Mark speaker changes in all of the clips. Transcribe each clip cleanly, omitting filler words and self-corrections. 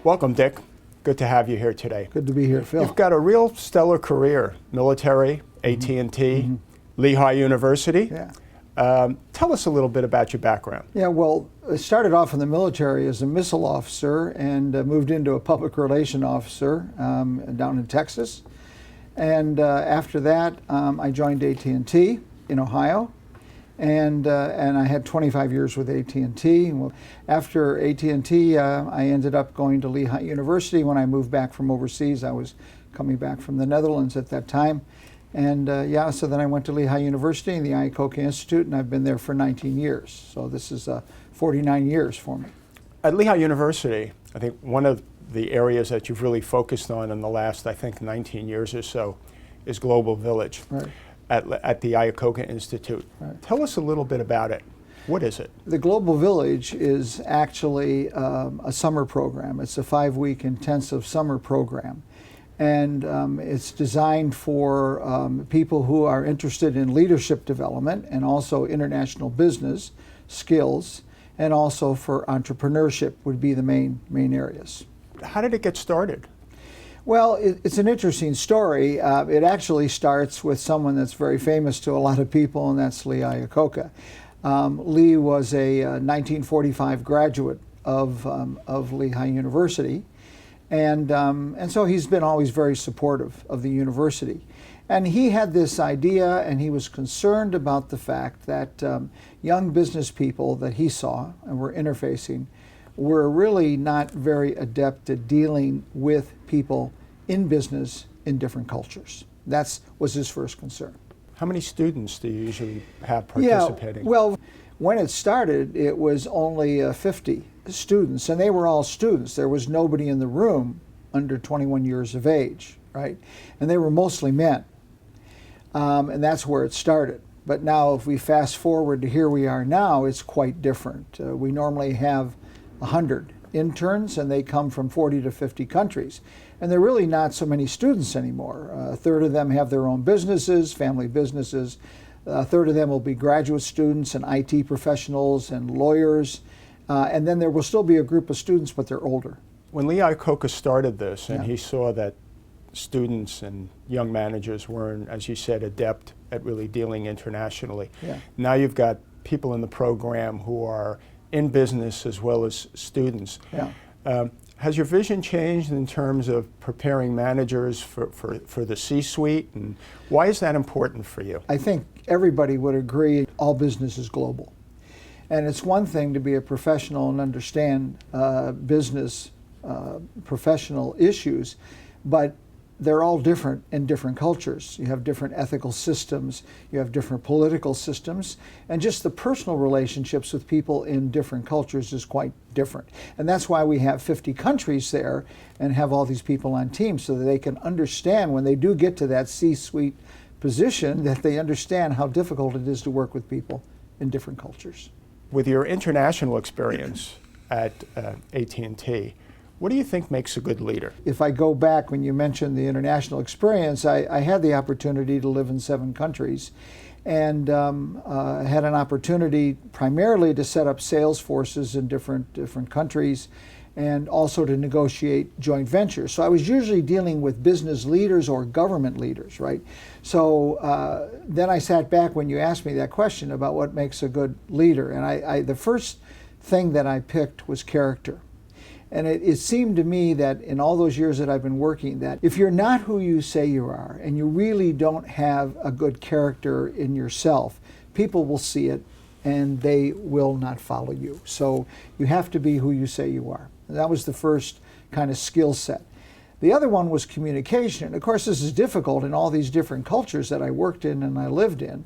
Speaker 1: Welcome, Dick. Good to have you here today.
Speaker 2: Good to be here, Phil.
Speaker 1: You've got a real stellar career, military, AT&T, Lehigh University.
Speaker 2: Yeah.
Speaker 1: Tell us a little bit about your background.
Speaker 2: Yeah, well, I started off in the military as a missile officer and moved into a public relation officer down in Texas. And after that, I joined AT&T in Ohio. And I had 25 years with AT&T. Well, after AT&T, I ended up going to Lehigh University. When I moved back from overseas, I was coming back from the Netherlands at that time. And so then I went to Lehigh University and the Iacocca Institute, and I've been there for 19 years. So this is 49 years for me.
Speaker 1: At Lehigh University, I think one of the areas that you've really focused on in the last, 19 years or so is Global Village.
Speaker 2: Right.
Speaker 1: At the Iacocca Institute.
Speaker 2: Right.
Speaker 1: Tell us a little bit about it. What is it?
Speaker 2: The Global Village is actually a summer program. It's a 5-week intensive summer program. And it's designed for people who are interested in leadership development and also international business skills, and also for entrepreneurship would be the main areas.
Speaker 1: How did it get started?
Speaker 2: Well, it's an interesting story. It actually starts with someone that's very famous to a lot of people, and that's Lee Iacocca. Lee was a 1945 graduate of Lehigh University, and so he's been always very supportive of the university. And he had this idea, and he was concerned about the fact that young business people that he saw and were interfacing were really not very adept at dealing with people in business in different cultures. That was his first concern.
Speaker 1: How many students do you usually have participating?
Speaker 2: Yeah, well, when it started, it was only 50 students, and they were all students. There was nobody in the room under 21 years of age, right? And they were mostly men. And that's where it started. But now, if we fast forward to here we are now, it's quite different. We normally have 100 interns, and they come from 40 to 50 countries. And they're really not so many students anymore. A third of them have their own businesses, family businesses. A third of them will be graduate students and IT professionals and lawyers. And then there will still be a group of students, but they're older.
Speaker 1: When Lee Iacocca started this, and
Speaker 2: Yeah.
Speaker 1: he saw that students and young managers weren't, as you said, adept at really dealing internationally.
Speaker 2: Yeah.
Speaker 1: Now you've got people in the program who are in business as well as students.
Speaker 2: Yeah.
Speaker 1: Has your vision changed in terms of preparing managers for the C-suite, and why is that important for you?
Speaker 2: I think everybody would agree all business is global. And it's one thing to be a professional and understand business professional issues, but they're all different in different cultures. You have different ethical systems, you have different political systems, and just the personal relationships with people in different cultures is quite different. And that's why we have 50 countries there and have all these people on teams, so that they can understand when they do get to that C-suite position, that they understand how difficult it is to work with people in different cultures.
Speaker 1: With your international experience at AT&T, what do you think makes a good leader?
Speaker 2: If I go back, when you mentioned the international experience, I had the opportunity to live in 7 countries, and had an opportunity primarily to set up sales forces in different countries, and also to negotiate joint ventures. So I was usually dealing with business leaders or government leaders, right? So then I sat back when you asked me that question about what makes a good leader, and the first thing that I picked was character. And it seemed to me that in all those years that I've been working, that if you're not who you say you are, and you really don't have a good character in yourself, people will see it and they will not follow you. So you have to be who you say you are. And that was the first kind of skill set. The other one was communication. Of course, this is difficult in all these different cultures that I worked in and I lived in.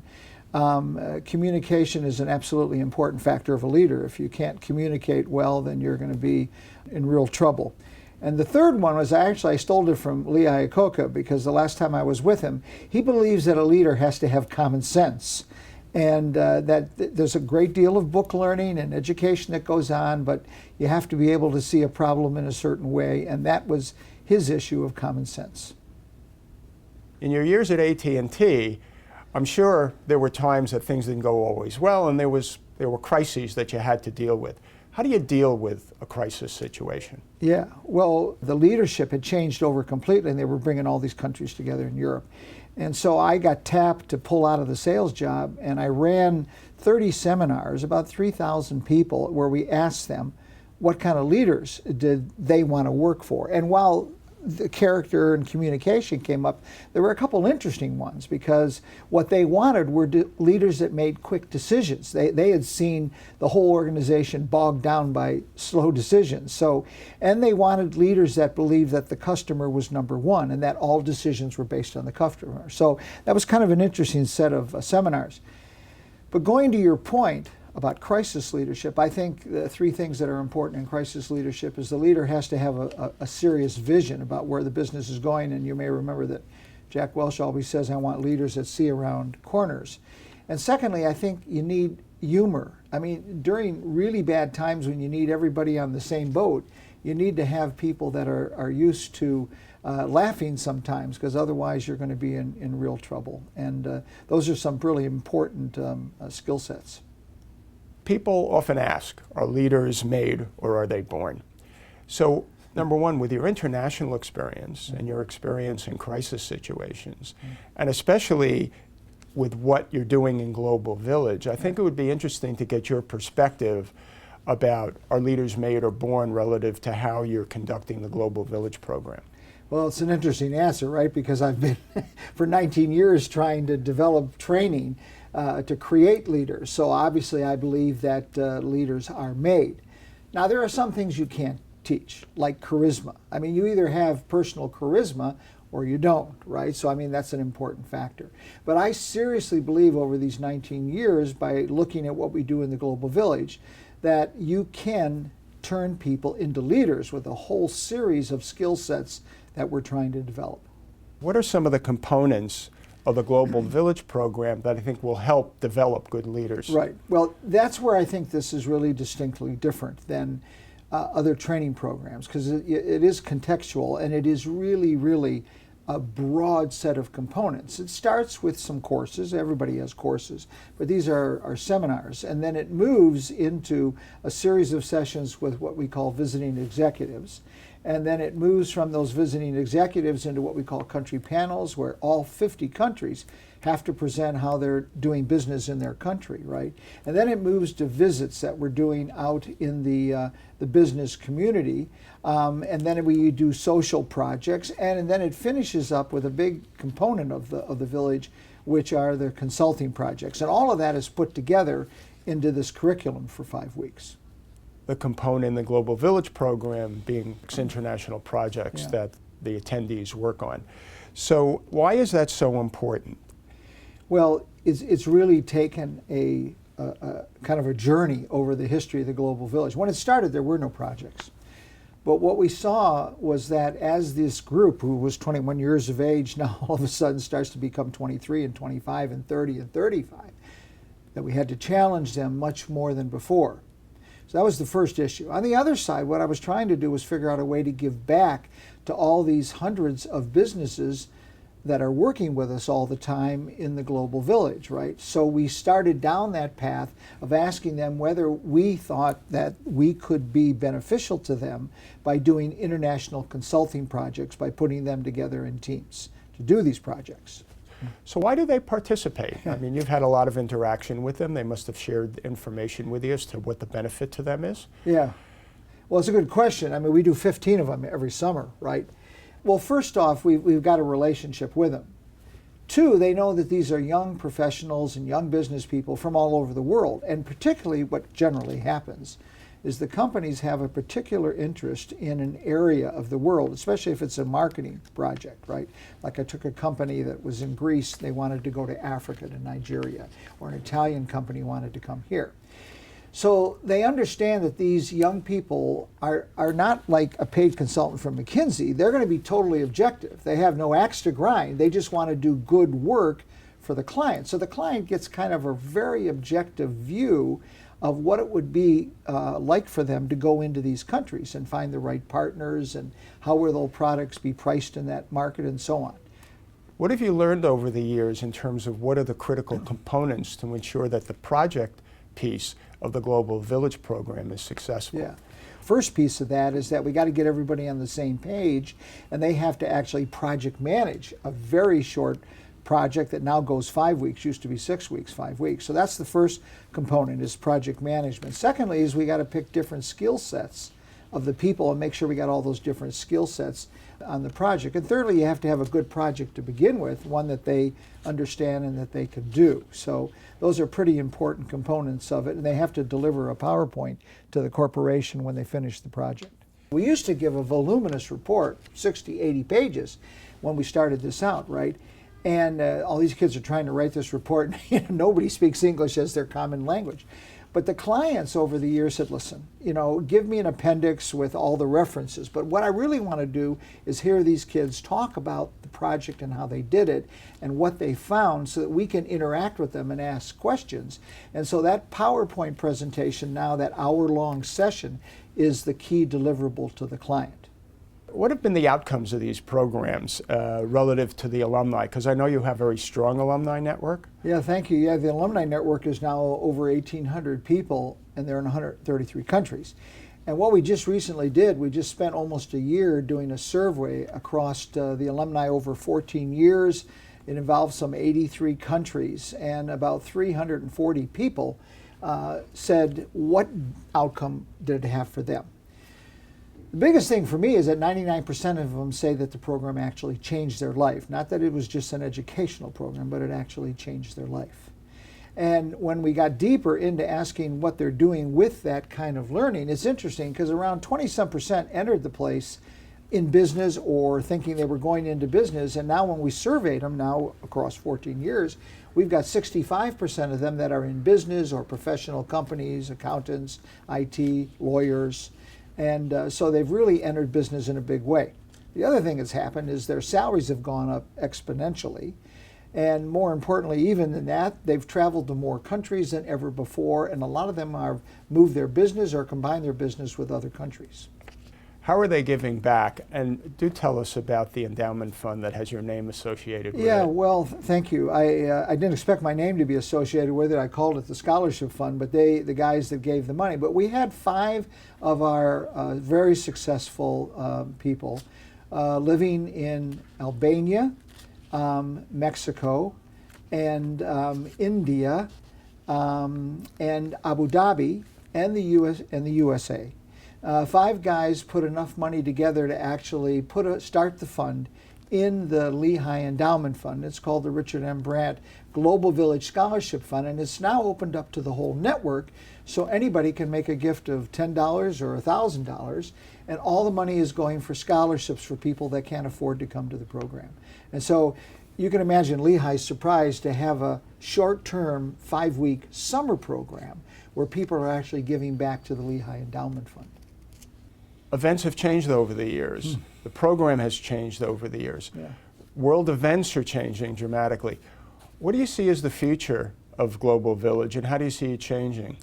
Speaker 2: Communication is an absolutely important factor of a leader. If you can't communicate well, then you're going to be in real trouble. And the third one was I stole it from Lee Iacocca, because the last time I was with him, he believes that a leader has to have common sense. And that there's a great deal of book learning and education that goes on, but you have to be able to see a problem in a certain way, and that was his issue of common sense.
Speaker 1: In your years at AT&T, I'm sure there were times that things didn't go always well, and there were crises that you had to deal with. How do you deal with a crisis situation?
Speaker 2: Yeah, well, the leadership had changed over completely, and they were bringing all these countries together in Europe. And so I got tapped to pull out of the sales job, and I ran 30 seminars, about 3,000 people, where we asked them what kind of leaders did they want to work for. And while the character and communication came up, there were a couple interesting ones, because what they wanted were leaders that made quick decisions. They had seen the whole organization bogged down by slow decisions. So, and they wanted leaders that believed that the customer was number one and that all decisions were based on the customer. So that was kind of an interesting set of seminars. But going to your point about crisis leadership, I think the three things that are important in crisis leadership is the leader has to have a serious vision about where the business is going. And you may remember that Jack Welch always says, I want leaders that see around corners. And secondly, I think you need humor. I mean, during really bad times when you need everybody on the same boat, you need to have people that are used to laughing sometimes, because otherwise you're going to be in real trouble. And those are some really important skill sets.
Speaker 1: People often ask, are leaders made or are they born? So, number one, with your international experience and your experience in crisis situations, and especially with what you're doing in Global Village, I think it would be interesting to get your perspective about, are leaders made or born, relative to how you're conducting the Global Village program.
Speaker 2: Well, it's an interesting answer, right? Because I've been for 19 years trying to develop training to create leaders. So obviously I believe that leaders are made. Now there are some things you can't teach, like charisma. I mean, you either have personal charisma or you don't, right? So I mean, that's an important factor. But I seriously believe over these 19 years, by looking at what we do in the Global Village, that you can turn people into leaders with a whole series of skill sets that we're trying to develop.
Speaker 1: What are some of the components of the Global Village program that I think will help develop good leaders?
Speaker 2: Right. Well, that's where I think this is really distinctly different than other training programs, because it is contextual, and it is really, really a broad set of components. It starts with some courses. Everybody has courses, but these are seminars. And then it moves into a series of sessions with what we call visiting executives. And then it moves from those visiting executives into what we call country panels, where all 50 countries have to present how they're doing business in their country, right? And then it moves to visits that we're doing out in the business community. And then we do social projects. And then it finishes up with a big component of the village, which are the consulting projects. And all of that is put together into this curriculum for 5 weeks.
Speaker 1: The component in the Global Village program being international projects
Speaker 2: Yeah.
Speaker 1: that the attendees work on. So why is that so important?
Speaker 2: Well, it's really taken a kind of a journey over the history of the Global Village. When it started, there were no projects. But what we saw was that as this group, who was 21 years of age, now all of a sudden starts to become 23 and 25 and 30 and 35, that we had to challenge them much more than before. So that was the first issue. On the other side, what I was trying to do was figure out a way to give back to all these hundreds of businesses that are working with us all the time in the Global Village, right? So we started down that path of asking them whether we thought that we could be beneficial to them by doing international consulting projects, by putting them together in teams to do these projects.
Speaker 1: So why do they participate? I mean, you've had a lot of interaction with them. They must have shared information with you as to what the benefit to them is.
Speaker 2: Yeah. Well, it's a good question. I mean, we do 15 of them every summer, right? Well, first off, we've got a relationship with them. Two, they know that these are young professionals and young business people from all over the world. And particularly what generally happens is the companies have a particular interest in an area of the world, especially if it's a marketing project, right? Like I took a company that was in Greece, they wanted to go to Africa, to Nigeria, or an Italian company wanted to come here. So they understand that these young people are not like a paid consultant from McKinsey. They're going to be totally objective. They have no axe to grind. They just want to do good work for the client. So the client gets kind of a very objective view of what it would be like for them to go into these countries and find the right partners, and how will those products be priced in that market, and so on.
Speaker 1: What have you learned over the years in terms of what are the critical components to ensure that the project piece of the Global Village program is successful?
Speaker 2: Yeah. First piece of that is that we got to get everybody on the same page, and they have to actually project manage a very short project that now goes 5 weeks, used to be 6 weeks, 5 weeks. So that's the first component, is project management. Secondly is we got to pick different skill sets of the people and make sure we got all those different skill sets on the project. And thirdly, you have to have a good project to begin with, one that they understand and that they can do. So those are pretty important components of it, and they have to deliver a PowerPoint to the corporation when they finish the project. We used to give a voluminous report, 60, 80 pages, when we started this out, right? And all these kids are trying to write this report, and nobody speaks English as their common language. But the clients over the years said, listen, give me an appendix with all the references. But what I really want to do is hear these kids talk about the project and how they did it and what they found, so that we can interact with them and ask questions. And so that PowerPoint presentation now, that hour-long session, is the key deliverable to the client.
Speaker 1: What have been the outcomes of these programs relative to the alumni? Because I know you have a very strong alumni network.
Speaker 2: Yeah, thank you. Yeah, the alumni network is now over 1,800 people, and they're in 133 countries. And what we just recently did, we just spent almost a year doing a survey across the alumni over 14 years. It involved some 83 countries, and about 340 people said what outcome did it have for them. The biggest thing for me is that 99% of them say that the program actually changed their life. Not that it was just an educational program, but it actually changed their life. And when we got deeper into asking what they're doing with that kind of learning, it's interesting because around 20-some% entered the place in business or thinking they were going into business. And now when we surveyed them now across 14 years, we've got 65% of them that are in business or professional companies, accountants, IT, lawyers. And so they've really entered business in a big way. The other thing that's happened is their salaries have gone up exponentially. And more importantly, even than that, they've traveled to more countries than ever before. And a lot of them have moved their business or combined their business with other countries.
Speaker 1: How are they giving back? And do tell us about the endowment fund that has your name associated with it.
Speaker 2: Yeah, well, thank you. I didn't expect my name to be associated with it. I called it the scholarship fund, but the guys that gave the money. But we had 5 of our very successful people living in Albania, Mexico, and India, and Abu Dhabi, and the USA. 5 guys put enough money together to actually start the fund in the Lehigh Endowment Fund. It's called the Richard M. Brandt Global Village Scholarship Fund, and it's now opened up to the whole network, so anybody can make a gift of $10 or $1,000, and all the money is going for scholarships for people that can't afford to come to the program. And so you can imagine Lehigh's surprised to have a short-term 5-week summer program where people are actually giving back to the Lehigh Endowment Fund.
Speaker 1: Events have changed over the years. The program has changed over the years.
Speaker 2: Yeah.
Speaker 1: World events are changing dramatically. What do you see as the future of Global Village, and how do you see it changing?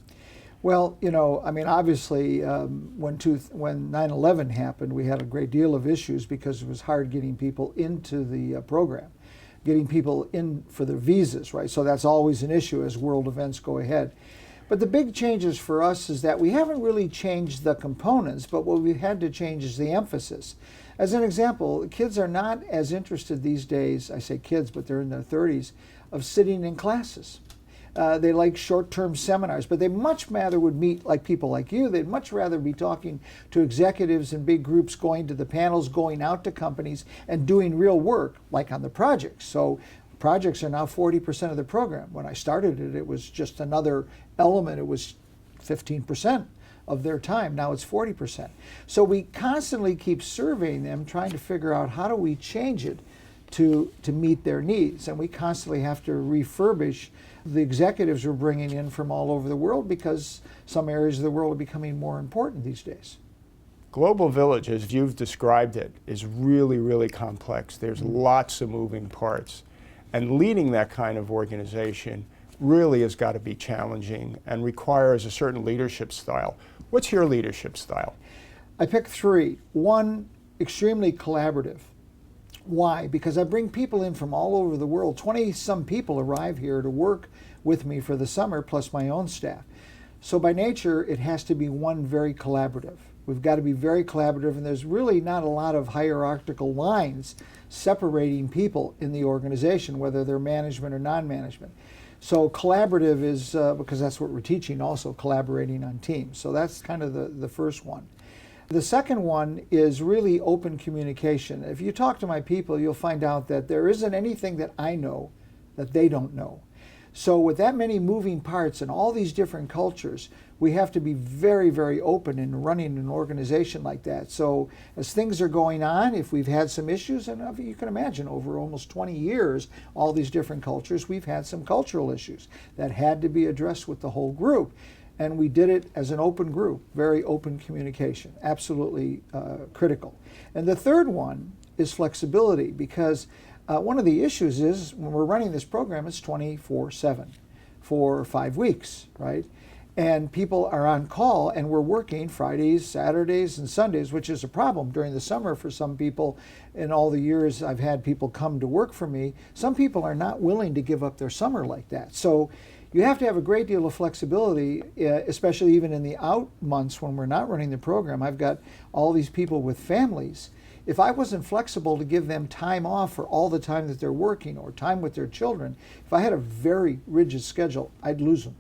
Speaker 2: Well, obviously, when 9/11 happened, we had a great deal of issues because it was hard getting people into the program, getting people in for their visas, right? So that's always an issue as world events go ahead. But the big changes for us is that we haven't really changed the components, but what we've had to change is the emphasis. As an example, kids are not as interested these days, I say kids, but they're in their 30s, of sitting in classes. They like short-term seminars, but they much rather would meet like people like you. They'd much rather be talking to executives in big groups, going to the panels, going out to companies, and doing real work, like on the projects. So projects are now 40% of the program. When I started it, it was just another element. It was 15% of their time. Now it's 40%. So we constantly keep surveying them, trying to figure out how do we change it to meet their needs. And we constantly have to refurbish the executives we're bringing in from all over the world because some areas of the world are becoming more important these days.
Speaker 1: Global Village, as you've described it, is really, really complex. There's lots of moving parts. And leading that kind of organization really has got to be challenging and requires a certain leadership style. What's your leadership style?
Speaker 2: I picked 3. 1, extremely collaborative. Why? Because I bring people in from all over the world. 20-some people arrive here to work with me for the summer, plus my own staff. So by nature, it has to be one very collaborative. We've got to be very collaborative, and there's really not a lot of hierarchical lines separating people in the organization, whether they're management or non-management. So collaborative is, because that's what we're teaching also, collaborating on teams. So that's kind of the first one. The second one is really open communication. If you talk to my people, you'll find out that there isn't anything that I know that they don't know. So with that many moving parts and all these different cultures, we have to be very, very open in running an organization like that. So as things are going on, if we've had some issues, and you can imagine over almost 20 years, all these different cultures, we've had some cultural issues that had to be addressed with the whole group. And we did it as an open group, very open communication, absolutely critical. And the third one is flexibility, because one of the issues is when we're running this program, it's 24/7 for 5 weeks, right? And people are on call, and we're working Fridays, Saturdays, and Sundays, which is a problem during the summer for some people. In all the years I've had people come to work for me, some people are not willing to give up their summer like that. So you have to have a great deal of flexibility, especially even in the out months when we're not running the program. I've got all these people with families. If I wasn't flexible to give them time off for all the time that they're working or time with their children, if I had a very rigid schedule, I'd lose them.